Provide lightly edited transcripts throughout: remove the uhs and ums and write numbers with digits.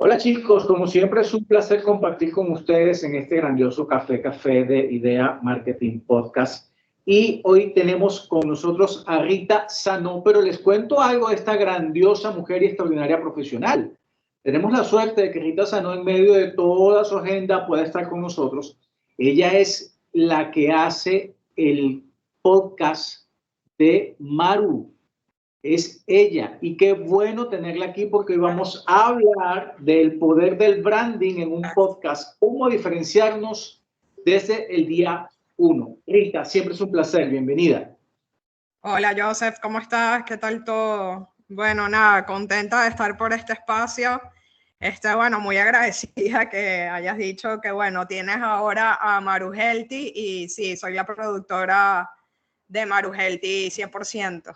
Hola chicos, como siempre es un placer compartir con ustedes en este grandioso café de Idea Marketing Podcast. Y hoy tenemos con nosotros a Rita Sanó, pero les cuento algo de esta grandiosa mujer y extraordinaria profesional. Tenemos la suerte de que Rita Sanó, en medio de toda su agenda, pueda estar con nosotros. Ella es la que hace el podcast de Maru. Es ella. Y qué bueno tenerla aquí porque hoy vamos a hablar del poder del branding en un podcast, cómo diferenciarnos desde el día uno. Rita, siempre es un placer, bienvenida. Hola Joseph, ¿cómo estás? ¿Qué tal todo? Bueno, nada, contenta de estar por este espacio. Bueno, muy agradecida que hayas dicho que, bueno, tienes ahora a Maru Healthy y sí, soy la productora de Maru Healthy 100%.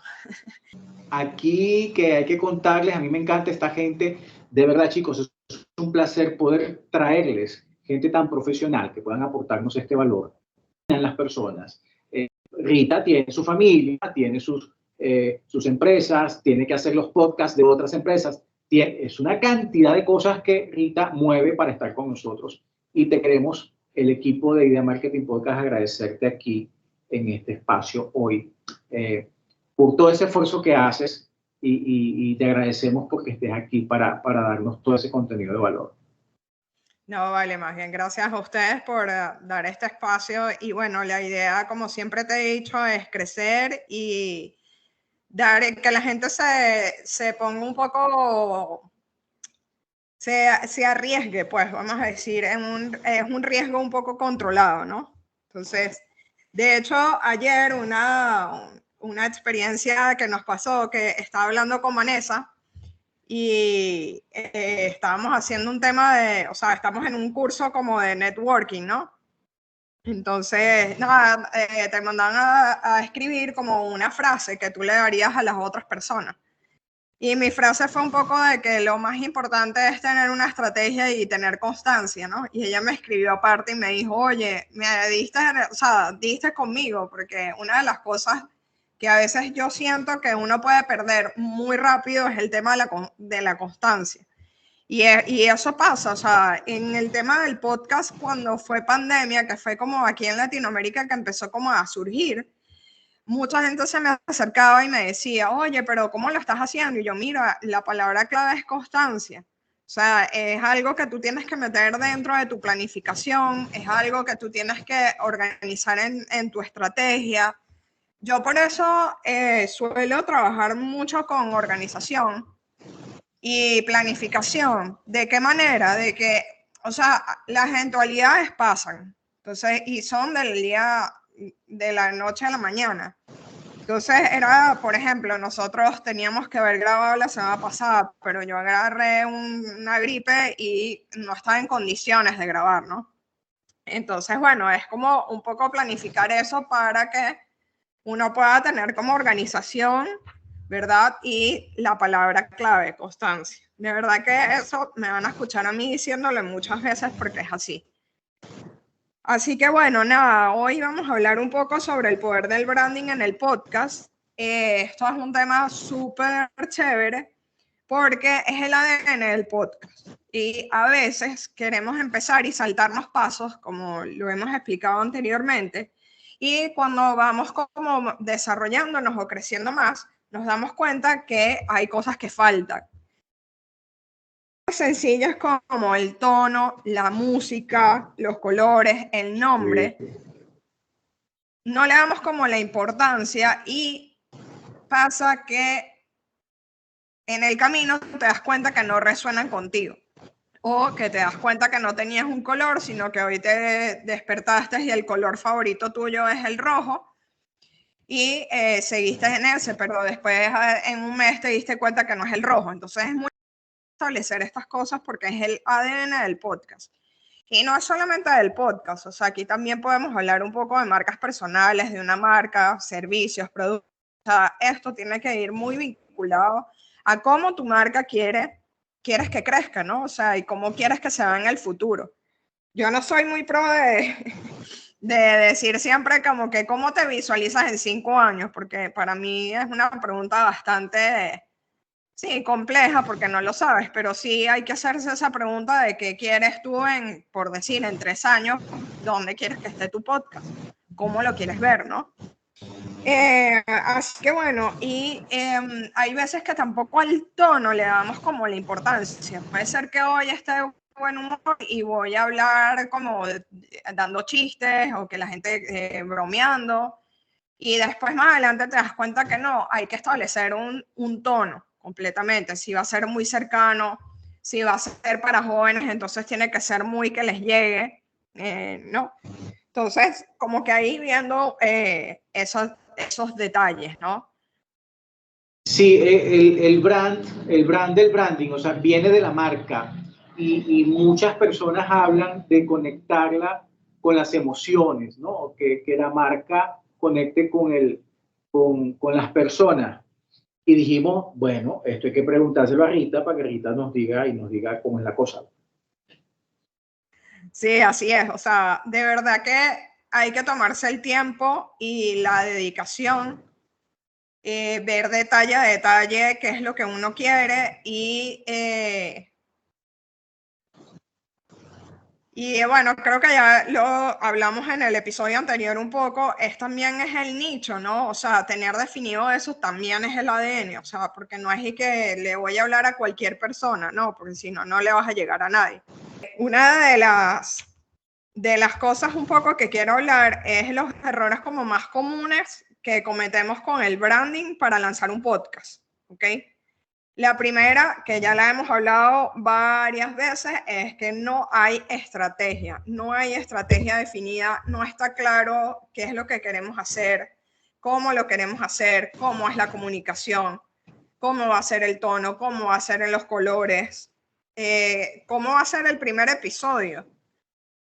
Aquí que hay que contarles, a mí me encanta esta gente, de verdad chicos, es un placer poder traerles gente tan profesional que puedan aportarnos este valor en las personas. Rita tiene su familia, tiene sus empresas, tiene que hacer los podcasts de otras empresas. Es una cantidad de cosas que Rita mueve para estar con nosotros. Y te queremos, el equipo de Idea Marketing Podcast, agradecerte aquí en este espacio hoy por todo ese esfuerzo que haces y te agradecemos porque estés aquí para darnos todo ese contenido de valor. No, vale, más bien gracias a ustedes por dar este espacio y bueno, la idea, como siempre te he dicho, es crecer y dar que la gente se ponga un poco, se arriesgue, pues vamos a decir, es un riesgo un poco controlado, ¿no? Entonces, de hecho, ayer una experiencia que nos pasó, que estaba hablando con Vanessa y estábamos haciendo un tema o sea, estamos en un curso como de networking, ¿no? Entonces, nada, te mandan a escribir como una frase que tú le darías a las otras personas. Y mi frase fue un poco de que lo más importante es tener una estrategia y tener constancia, ¿no? Y ella me escribió aparte y me dijo, oye, diste conmigo, porque una de las cosas que a veces yo siento que uno puede perder muy rápido es el tema de la constancia. Y eso pasa, o sea, en el tema del podcast, cuando fue pandemia, que fue como aquí en Latinoamérica que empezó como a surgir, mucha gente se me acercaba y me decía, oye, pero ¿cómo lo estás haciendo? Y yo, mira, la palabra clave es constancia. O sea, es algo que tú tienes que meter dentro de tu planificación, es algo que tú tienes que organizar en tu estrategia. Yo por eso suelo trabajar mucho con organización y planificación. ¿De qué manera? De que, o sea, las eventualidades pasan. Entonces, y son del día, de la noche a la mañana. Entonces era, por ejemplo, nosotros teníamos que haber grabado la semana pasada, pero yo agarré una gripe y no estaba en condiciones de grabar, ¿no? Entonces, bueno, es como un poco planificar eso para que uno pueda tener como organización, ¿verdad? Y la palabra clave, constancia. De verdad que eso me van a escuchar a mí diciéndole muchas veces porque es así. Así que bueno, nada, hoy vamos a hablar un poco sobre el poder del branding en el podcast. Esto es un tema súper chévere porque es el ADN del podcast. Y a veces queremos empezar y saltarnos pasos, como lo hemos explicado anteriormente, y cuando vamos como desarrollándonos o creciendo más, nos damos cuenta que hay cosas que faltan. Sencillas como el tono, la música, los colores, el nombre, no le damos como la importancia y pasa que en el camino te das cuenta que no resuenan contigo o que te das cuenta que no tenías un color, sino que hoy te despertaste y el color favorito tuyo es el rojo y seguiste en ese, pero después en un mes te diste cuenta que no es el rojo. Entonces es muy establecer estas cosas porque es el ADN del podcast. Y no es solamente del podcast, o sea, aquí también podemos hablar un poco de marcas personales, de una marca, servicios, productos. O sea, esto tiene que ir muy vinculado a cómo tu marca quieres que crezca, ¿no? O sea, y cómo quieres que se vea en el futuro. Yo no soy muy pro de decir siempre como que cómo te visualizas en 5 años, porque para mí es una pregunta bastante Sí, compleja porque no lo sabes, pero sí hay que hacerse esa pregunta de qué quieres tú por decir, en 3 años, dónde quieres que esté tu podcast, cómo lo quieres ver, ¿no? Así que bueno, y hay veces que tampoco al tono le damos como la importancia. Puede ser que hoy esté de buen humor y voy a hablar como dando chistes o que la gente bromeando, y después más adelante te das cuenta que no, hay que establecer un tono completamente. Si va a ser muy cercano, si va a ser para jóvenes, entonces tiene que ser muy que les llegue, ¿no? Entonces, como que ahí viendo esos detalles, ¿no? Sí, el brand del branding, o sea, viene de la marca y muchas personas hablan de conectarla con las emociones, ¿no? Que la marca conecte con las personas. Y dijimos, bueno, esto hay que preguntárselo a Rita para que Rita nos diga y nos diga cómo es la cosa. Sí, así es. O sea, de verdad que hay que tomarse el tiempo y la dedicación, ver detalle a detalle qué es lo que uno quiere y bueno, creo que ya lo hablamos en el episodio anterior un poco, también es el nicho, ¿no? O sea, tener definido eso también es el ADN, o sea, porque no es que le voy a hablar a cualquier persona, no, porque si no, no le vas a llegar a nadie. Una de las cosas un poco que quiero hablar es los errores como más comunes que cometemos con el branding para lanzar un podcast, ¿ok? La primera, que ya la hemos hablado varias veces, es que no hay estrategia, no hay estrategia definida, no está claro qué es lo que queremos hacer, cómo lo queremos hacer, cómo es la comunicación, cómo va a ser el tono, cómo va a ser en los colores, cómo va a ser el primer episodio.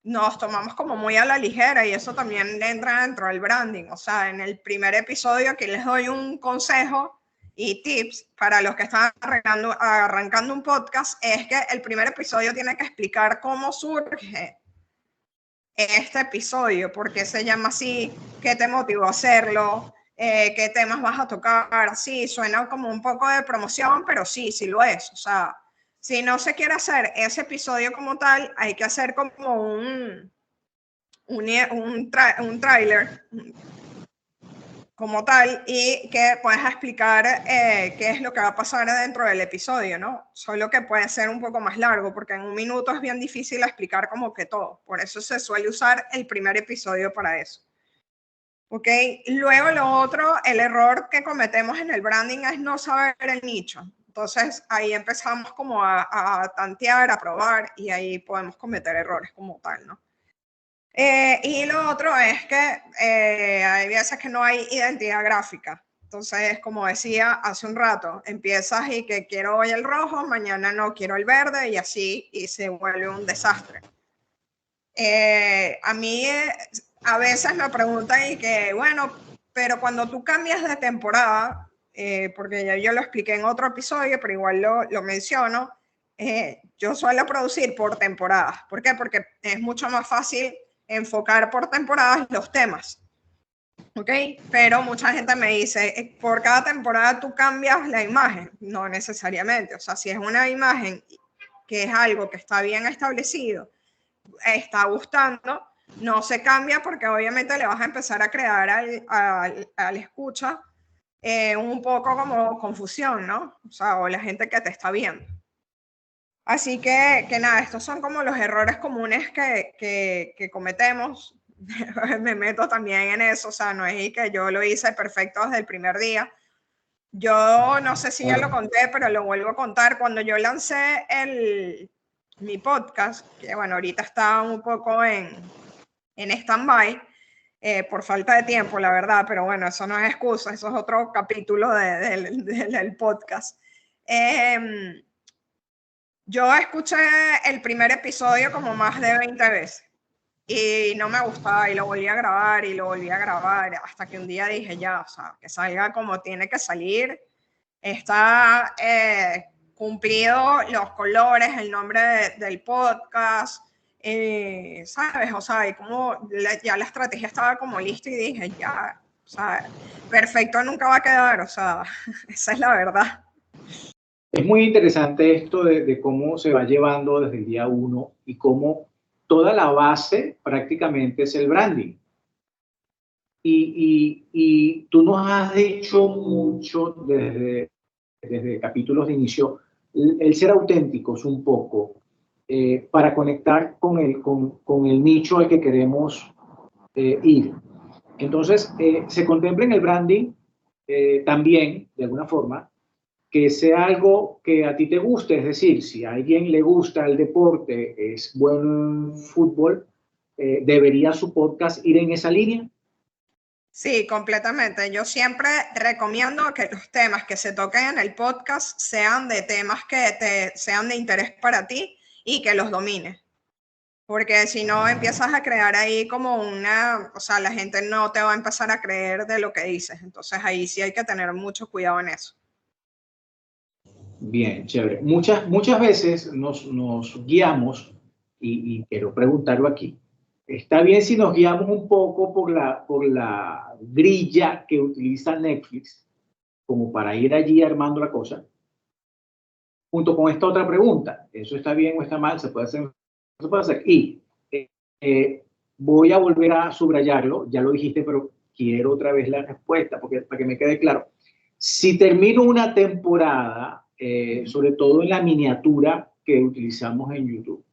Nos tomamos como muy a la ligera y eso también entra dentro del branding. O sea, en el primer episodio aquí les doy un consejo y tips para los que están arrancando un podcast, es que el primer episodio tiene que explicar cómo surge este episodio, por qué se llama así, qué te motivó a hacerlo, qué temas vas a tocar. Sí, suena como un poco de promoción, pero sí, sí lo es. O sea, si no se quiere hacer ese episodio como tal, hay que hacer como un tráiler como tal y que puedas explicar qué es lo que va a pasar dentro del episodio, ¿no? Solo que puede ser un poco más largo porque en un minuto es bien difícil explicar como que todo. Por eso se suele usar el primer episodio para eso. ¿Ok? Luego lo otro, el error que cometemos en el branding es no saber el nicho. Entonces ahí empezamos como a tantear, a probar y ahí podemos cometer errores como tal, ¿no? Y lo otro es que hay veces que no hay identidad gráfica. Entonces, como decía hace un rato, empiezas y que quiero hoy el rojo, mañana no quiero el verde y así, y se vuelve un desastre. A mí a veces me preguntan y que, bueno, pero cuando tú cambias de temporada, porque ya yo lo expliqué en otro episodio, pero igual lo menciono, yo suelo producir por temporadas. ¿Por qué? Porque es mucho más fácil enfocar por temporadas los temas. ¿Ok? Pero mucha gente me dice, por cada temporada tú cambias la imagen. No necesariamente. O sea, si es una imagen que es algo que está bien establecido, está gustando, no se cambia porque obviamente le vas a empezar a crear al escucha un poco como confusión, ¿no? O sea, o la gente que te está viendo. Así que nada, estos son como los errores comunes que cometemos. Me meto también en eso, o sea, no es que yo lo hice perfecto desde el primer día. Yo no sé si ya lo conté, pero lo vuelvo a contar. Cuando yo lancé mi podcast, que bueno, ahorita está un poco en stand-by por falta de tiempo, la verdad, pero bueno, eso no es excusa, eso es otro capítulo del podcast. Yo escuché el primer episodio como más de 20 veces y no me gustaba y lo volví a grabar y lo volví a grabar hasta que un día dije ya, o sea, que salga como tiene que salir. Está cumplido los colores, el nombre del podcast, ¿sabes? O sea, y como ya la estrategia estaba como lista y dije ya, o sea, perfecto nunca va a quedar, o sea, esa es la verdad. Es muy interesante esto de cómo se va llevando desde el día uno y cómo toda la base prácticamente es el branding. Y tú nos has dicho mucho desde capítulos de inicio, el ser auténticos un poco, para conectar con el nicho al que queremos ir. Entonces, se contempla en el branding también, de alguna forma, que sea algo que a ti te guste, es decir, si a alguien le gusta el deporte, es bueno en fútbol, ¿debería su podcast ir en esa línea? Sí, completamente. Yo siempre recomiendo que los temas que se toquen en el podcast sean de temas que sean de interés para ti y que los domines. Porque si no empiezas a crear ahí como o sea, la gente no te va a empezar a creer de lo que dices. Entonces ahí sí hay que tener mucho cuidado en eso. Bien, chévere. Muchas veces nos guiamos, y quiero preguntarlo aquí, ¿está bien si nos guiamos un poco por la grilla que utiliza Netflix como para ir allí armando la cosa? Junto con esta otra pregunta, ¿eso está bien o está mal? ¿Se puede hacer? ¿No se puede hacer? Y eh, voy a volver a subrayarlo, ya lo dijiste, pero quiero otra vez la respuesta para que me quede claro. Si termino una temporada, sobre todo en la miniatura que utilizamos en YouTube,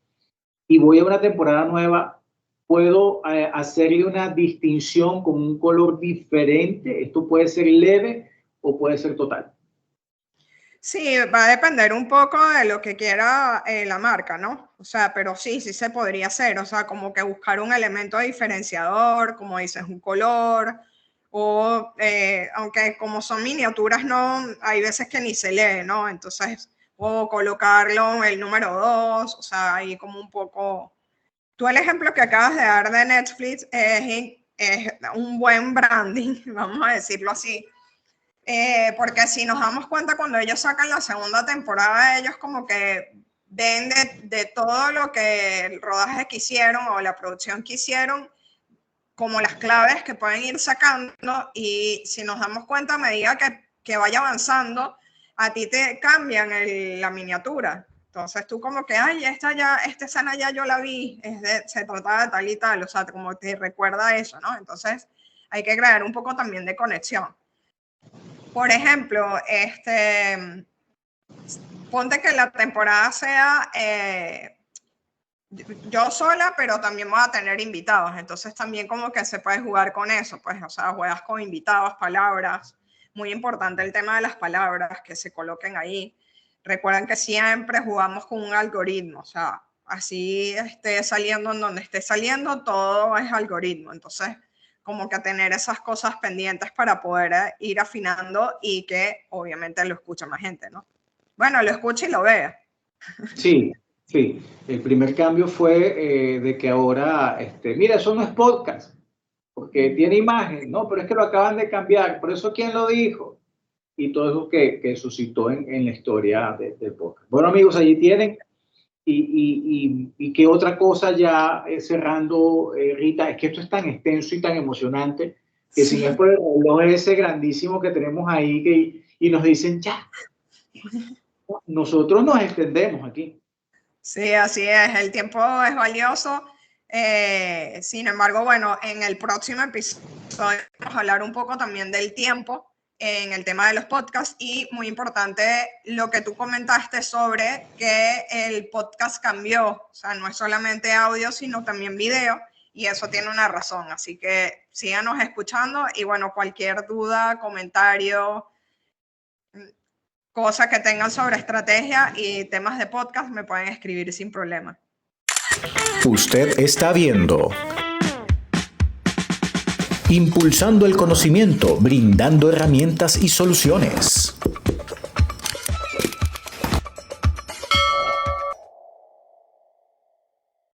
y voy a una temporada nueva, ¿puedo hacerle una distinción con un color diferente? ¿Esto puede ser leve o puede ser total? Sí, va a depender un poco de lo que quiera la marca, ¿no? O sea, pero sí se podría hacer. O sea, como que buscar un elemento diferenciador, como dices, un color. O, aunque como son miniaturas, no, hay veces que ni se lee, ¿no? Entonces, o colocarlo en el número 2, o sea, ahí como un poco... Tú el ejemplo que acabas de dar de Netflix es un buen branding, vamos a decirlo así. Porque si nos damos cuenta, cuando ellos sacan la segunda temporada, ellos como que ven de todo lo que el rodaje que hicieron o la producción que hicieron, como las claves que pueden ir sacando, y si nos damos cuenta, a medida que vaya avanzando, a ti te cambian la miniatura. Entonces tú como que, ay, esta escena ya yo la vi, se trataba de tal y tal, o sea, como te recuerda eso, ¿no? Entonces hay que crear un poco también de conexión. Por ejemplo, ponte que la temporada sea yo sola, pero también voy a tener invitados. Entonces también como que se puede jugar con eso, pues, o sea, juegas con invitados, palabras. Muy importante el tema de las palabras, que se coloquen ahí. Recuerden que siempre jugamos con un algoritmo, o sea, así esté saliendo en donde esté saliendo, todo es algoritmo. Entonces, como que tener esas cosas pendientes para poder ir afinando y que obviamente lo escuche más gente, ¿no? Bueno, lo escuche y lo vea. Sí, sí. El primer cambio fue de que ahora, mira, eso no es podcast, porque tiene imagen, no, pero es que lo acaban de cambiar, por eso ¿quién lo dijo? Y todo eso que suscitó en la historia del podcast. Bueno, amigos, allí tienen. Y qué otra cosa ya cerrando, Rita, es que esto es tan extenso y tan emocionante que si no es por el reloj ese grandísimo que tenemos ahí y nos dicen ya, nosotros nos extendemos aquí. Sí, así es, el tiempo es valioso. Sin embargo, bueno, en el próximo episodio vamos a hablar un poco también del tiempo en el tema de los podcasts, y muy importante lo que tú comentaste sobre que el podcast cambió, o sea, no es solamente audio, sino también video, y eso tiene una razón, así que síganos escuchando y bueno, cualquier duda, comentario, cosa que tengan sobre estrategia y temas de podcast, me pueden escribir sin problema. Usted está viendo Impulsando el conocimiento, brindando herramientas y soluciones.